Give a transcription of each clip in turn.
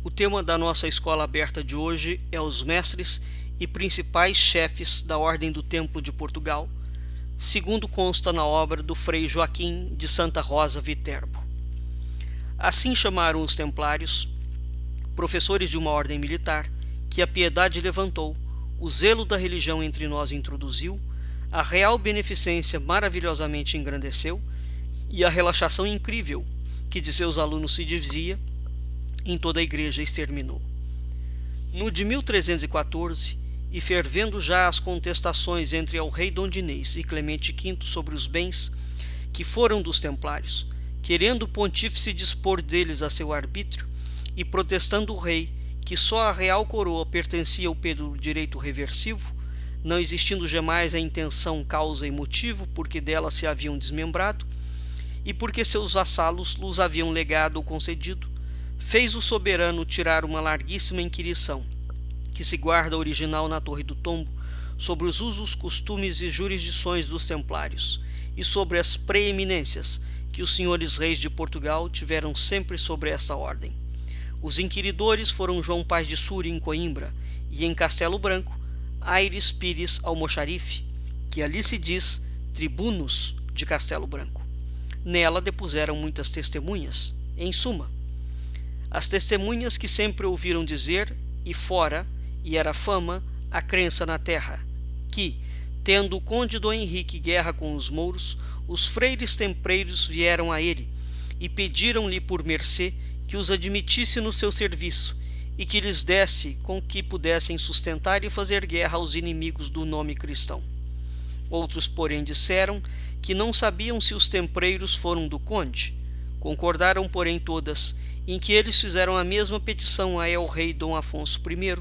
O tema da nossa escola aberta de hoje é os mestres e principais chefes da Ordem do Templo de Portugal, segundo consta na obra do Frei Joaquim de Santa Rosa Viterbo. Assim chamaram os templários, professores de uma ordem militar, que a piedade levantou, o zelo da religião entre nós introduziu, a real beneficência maravilhosamente engrandeceu, e a relaxação incrível que de seus alunos se dizia, em toda a igreja exterminou. No de 1314, e fervendo já as contestações entre el rei Dom Dinês e Clemente V sobre os bens que foram dos templários, querendo o pontífice dispor deles a seu arbítrio, e protestando o rei que só a real coroa pertencia ao pelo direito reversivo, não existindo jamais a intenção, causa e motivo porque dela se haviam desmembrado, e porque seus vassalos lhes haviam legado ou concedido, fez o soberano tirar uma larguíssima inquirição, que se guarda original na Torre do Tombo, sobre os usos, costumes e jurisdições dos templários, e sobre as preeminências que os senhores reis de Portugal tiveram sempre sobre essa ordem. Os inquiridores foram João Paz de Súria em Coimbra, e em Castelo Branco, Aires Pires Almoxarife, que ali se diz tribunos de Castelo Branco. Nela depuseram muitas testemunhas, em suma, as testemunhas que sempre ouviram dizer, e fora, e era fama, a crença na terra, que, tendo o conde Dom Henrique guerra com os mouros, os freires tempreiros vieram a ele, e pediram-lhe por mercê que os admitisse no seu serviço, e que lhes desse com que pudessem sustentar e fazer guerra aos inimigos do nome cristão. Outros, porém, disseram que não sabiam se os tempreiros foram do conde. Concordaram, porém, todas em que eles fizeram a mesma petição a el rei Dom Afonso I,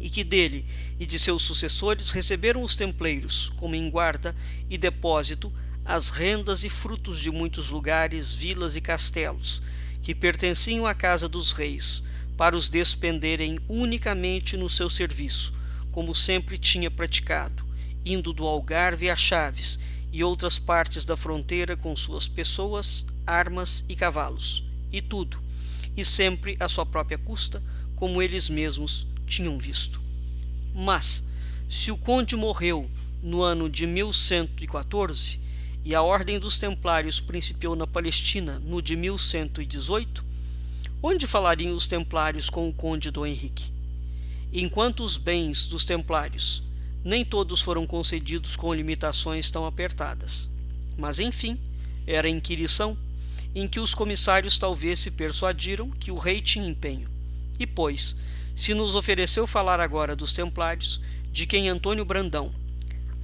e que dele e de seus sucessores receberam os templeiros, como em guarda e depósito, as rendas e frutos de muitos lugares, vilas e castelos, que pertenciam à casa dos reis, para os despenderem unicamente no seu serviço, como sempre tinha praticado, indo do Algarve a Chaves e outras partes da fronteira com suas pessoas, armas e cavalos, e tudo, e sempre à sua própria custa, como eles mesmos tinham visto. Mas, se o conde morreu no ano de 1114, e a Ordem dos Templários principiou na Palestina no de 1118, onde falariam os templários com o conde Dom Henrique? Enquanto os bens dos templários nem todos foram concedidos com limitações tão apertadas. Mas, enfim, era a inquirição em que os comissários talvez se persuadiram que o rei tinha empenho. E, pois, se nos ofereceu falar agora dos templários, de quem Antônio Brandão,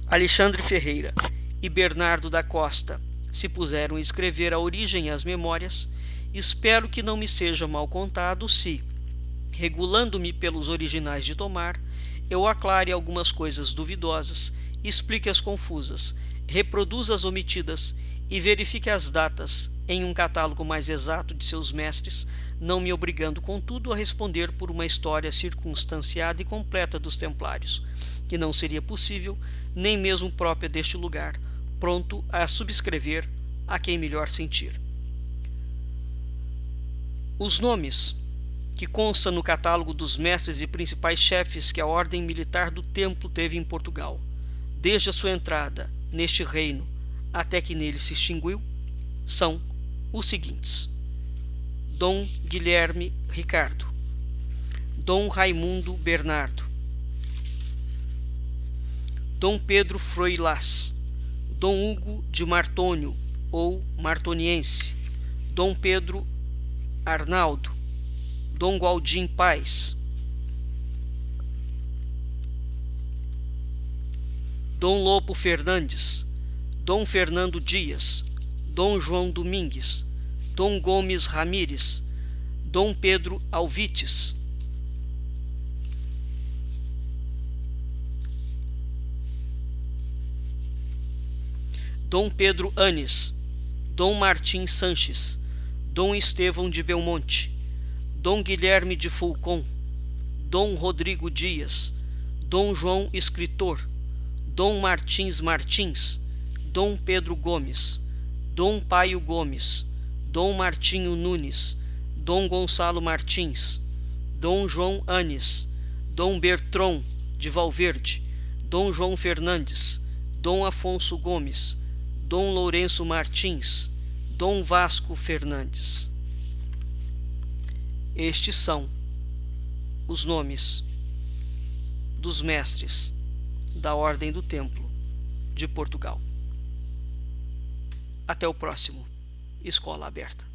Alexandre Ferreira e Bernardo da Costa se puseram a escrever a origem e as memórias, espero que não me seja mal contado se, regulando-me pelos originais de tomar, eu aclare algumas coisas duvidosas, explique as confusas, reproduza as omitidas e verifique as datas em um catálogo mais exato de seus mestres, não me obrigando, contudo, a responder por uma história circunstanciada e completa dos templários, que não seria possível, nem mesmo própria deste lugar, pronto a subscrever a quem melhor sentir. Os nomes que consta no catálogo dos mestres e principais chefes que a ordem militar do Templo teve em Portugal, desde a sua entrada neste reino até que nele se extinguiu, são os seguintes: Dom Guilherme Ricardo, Dom Raimundo Bernardo, Dom Pedro Froilás, Dom Hugo de Martônio ou Martoniense, Dom Pedro Arnaldo, Dom Gualdim Paz, Dom Lopo Fernandes, Dom Fernando Dias, Dom João Domingues, Dom Gomes Ramires, Dom Pedro Alvites, Dom Pedro Anes, Dom Martim Sanches, Dom Estevão de Belmonte, Dom Guilherme de Fulcon, Dom Rodrigo Dias, Dom João Escritor, Dom Martins Martins, Dom Pedro Gomes, Dom Paio Gomes, Dom Martinho Nunes, Dom Gonçalo Martins, Dom João Anes, Dom Bertrão de Valverde, Dom João Fernandes, Dom Afonso Gomes, Dom Lourenço Martins, Dom Vasco Fernandes. Estes são os nomes dos mestres da Ordem do Templo de Portugal. Até o próximo Escola Aberta.